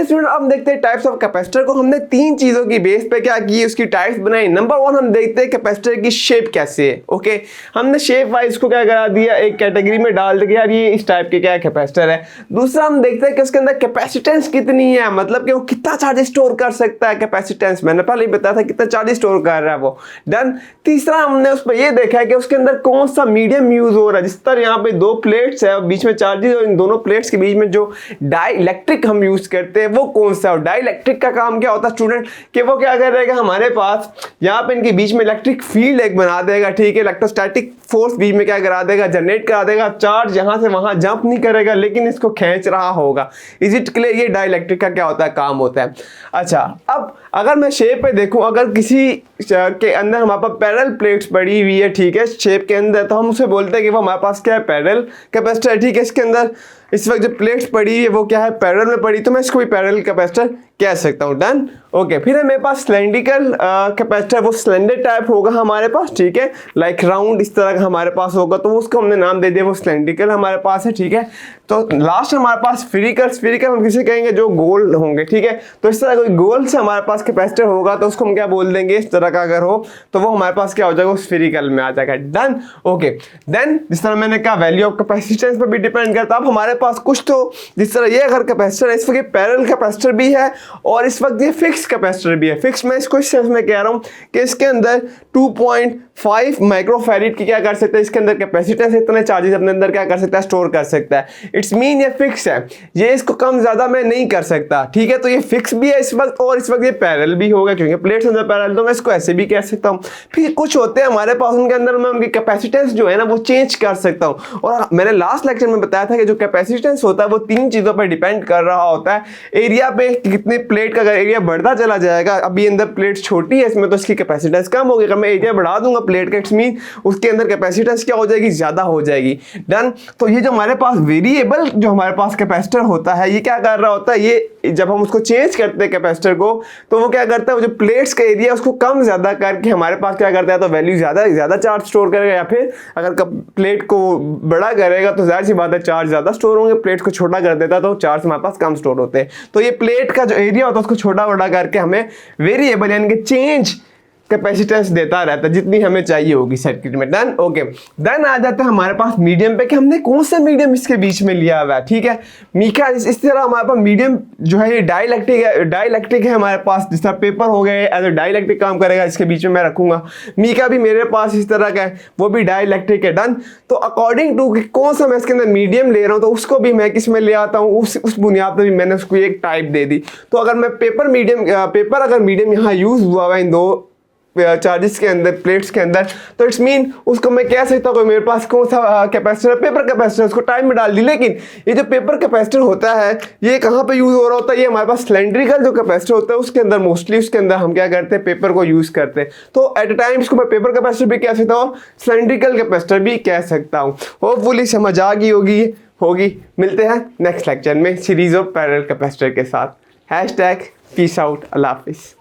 Student अब देखते हैं टाइप्स ऑफ कैपेसिटर को। हमने 3 चीजों की बेस पे क्या की, उसकी टाइप्स बनाई। नंबर 1 हम देखते हैं कैपेसिटर की शेप कैसे है। ओके, हमने शेप वाइज को क्या करा दिया, एक कैटेगरी में डाल दिया यार ये इस टाइप के क्या कैपेसिटर है। दूसरा हम देखते हैं कि उसके अंदर कैपेसिटेंस कितनी है, मतलब कि वो कितना चार्ज स्टोर कर सकता है। कैपेसिटेंस मैंने पहले ही बताया था कितना चार्ज स्टोर कर रहा है वो। डन। तीसरा हमने उस पर ये देखा है कि उसके अंदर कौन सा मीडियम यूज हो रहा है। जिस तरह यहाँ पे 2 प्लेट्स है और बीच में चार्जेस, और इन दोनों प्लेट्स के बीच में जो डाई इलेक्ट्रिक हम यूज करते हैं वो कौन सा है। डाई इलेक्ट्रिक का काम क्या होता है स्टूडेंट, कि वो क्या करेगा, हमारे पास यहाँ पे इनके बीच में इलेक्ट्रिक फील्ड एक बना देगा। ठीक है, इलेक्ट्रोस्टैटिक फोर्स बीच में क्या करा देगा, जनरेट करा देगा। चार्ज यहाँ से वहां जंप नहीं करेगा लेकिन इसको खींच रहा होगा। Is it clear? ये डाई इलेक्ट्रिक का क्या होता है, काम होता है। अच्छा, अब अगर मैं शेप पे देखूं, अगर किसी के अंदर हमारे पास पैरेलल प्लेट्स पड़ी हुई है, ठीक है, शेप के अंदर, तो हम उसे बोलते हैं कि वो हमारे पास क्या है, पैरेलल कैपेसिटर है। ठीक है, इसके अंदर इस वक्त जो प्लेट्स पड़ी है वो क्या है, पैरेलल में पड़ी, तो मैं इसको भी पैरेलल कैपेसिटर कह सकता हूँ। डन। ओके, फिर है मेरे पास सिलेंड्रिकल कैपेसिटर, वो सिलेंडर टाइप होगा हमारे पास। ठीक है, लाइक राउंड इस तरह का हमारे पास होगा, तो उसको हमने नाम दे दिया, वो सिलेंड्रिकल हमारे पास है। ठीक है, तो लास्ट हमारे पास स्फेरिकल। स्फेरिकल हम किसे कहेंगे, जो गोल होंगे। ठीक है, तो इस तरह कोई गोल से हमारे पास कैपेसिटर होगा तो उसको हम क्या बोल देंगे, इस तरह का अगर हो तो वो हमारे पास क्या हो जाएगा, स्फेरिकल में आ जाएगा। डन। ओके, देन जिस तरह मैंने कहा वैल्यू ऑफ कैपेसिटेंस पर भी डिपेंड करता है। अब हमारे पास कुछ तो जिस तरह ये अगर कैपेसिटर है, इस वक्त पैरेलल कैपेसिटर भी है और इस वक्त ये फिक्स कैपेसिटर भी है। फिक्स मैं इसको इस सेंस में कह रहा हूं कि इसके अंदर 2.5 माइक्रोफैराड की क्या कर सकते हैं, इसके अंदर कैपेसिटेंस इतने चार्जेस अपने अंदर क्या कर सकता है, स्टोर कर सकता है। इट्स मीन ये फिक्स है, ये इसको कम ज्यादा मैं नहीं कर सकता। ठीक है, तो ये फिक्स भी है इस वक्त और इस वक्त ये पैरेलल भी होगा क्योंकि प्लेट्स अंदर पैरेलल, तो मैं इसको ऐसे भी कह सकता हूं। फिर कुछ होते हैं हमारे पास, उनके अंदर मैं उनकी कैपेसिटेंस जो है ना वो चेंज कर सकता हूं। और मैंने लास्ट लेक्चर में बताया था कि जो कैपेसिटेंस होता है वो 3 चीजों पर डिपेंड कर रहा होता है। एरिया पे, कितने प्लेट का अगर एरिया बढ़ता चला जाएगा, अभी अंदर प्लेट छोटी है इसमें तो इसकी कैपेसिटेंस कम होगी। अगर मैं एरिया बढ़ा दूंगा प्लेट का, इट्स मीन उसके अंदर कैपेसिटेंस क्या हो जाएगी, ज्यादा हो जाएगी। डन। तो ये जो हमारे पास वेरिएबल जो हमारे पास कैपेसिटर होता है, ये क्या कर रहा होता है, ये जब हम उसको चेंज करते हैं कैपेसिटर को, तो वो क्या करता है, वो जो प्लेट्स का एरिया उसको कम ज्यादा करके हमारे पास क्या करता है, तो वैल्यू ज्यादा चार्ज स्टोर करेगा। या फिर अगर प्लेट को बड़ा करेगा तो जाहिर सी बात है चार्ज ज्यादा स्टोर होंगे, प्लेट को छोटा कर देता तो चार्ज हमारे पास कम स्टोर होते हैं। तो ये प्लेट का जो एरिया होता है उसको छोटा बड़ा करके हमें वेरिएबल यानी कि चेंज कैपेसिटेंस देता रहता है जितनी हमें चाहिए होगी सर्किट में। डन। ओके, देन आ जाता है हमारे पास मीडियम पे कि हमने कौन सा मीडियम इसके बीच में लिया हुआ है। ठीक है, मीका इस तरह हमारे पास मीडियम जो है ये डाइलेक्ट्रिक है हमारे पास। जिस तरह पेपर हो गए एज ए डाइलेक्ट्रिक काम करेगा, इसके बीच में मैं रखूंगा। मीका भी मेरे पास इस तरह का है, वो भी डाइलेक्ट्रिक है। डन। तो अकॉर्डिंग टू कौन सा मैं इसके अंदर मीडियम ले रहा हूँ तो उसको भी मैं किस में ले आता हूँ, उस बुनियाद पर भी मैंने उसको एक टाइप दे दी। तो अगर मैं पेपर अगर मीडियम यहाँ यूज हुआ हुआ इन 2 चार्जेस के अंदर, प्लेट्स के अंदर, तो इट्स मीन उसको मैं कह सकता हूँ मेरे पास कौन सा कैपेसिटर है, पेपर कैपेसिटर, उसको टाइम में डाल दी। लेकिन ये जो पेपर कैपेसिटर होता है ये कहाँ पे यूज हो रहा होता है, ये हमारे पास सिलेंड्रिकल जो कैपेसिटर होता है उसके अंदर मोस्टली उसके अंदर हम क्या करते हैं, पेपर को यूज करते हैं। तो एट अ टाइम इसको मैं पेपर कैपेसिटर भी कह सकता हूँ, सिलेंड्रिकल कैपेसिटर भी कह सकता हूँ। होपफुली समझ आ गई होगी। मिलते हैं नेक्स्ट लेक्चर में सीरीज ऑफ पैरेलल कैपेसिटर के साथ। #Peace out. अल्लाह हाफिज़।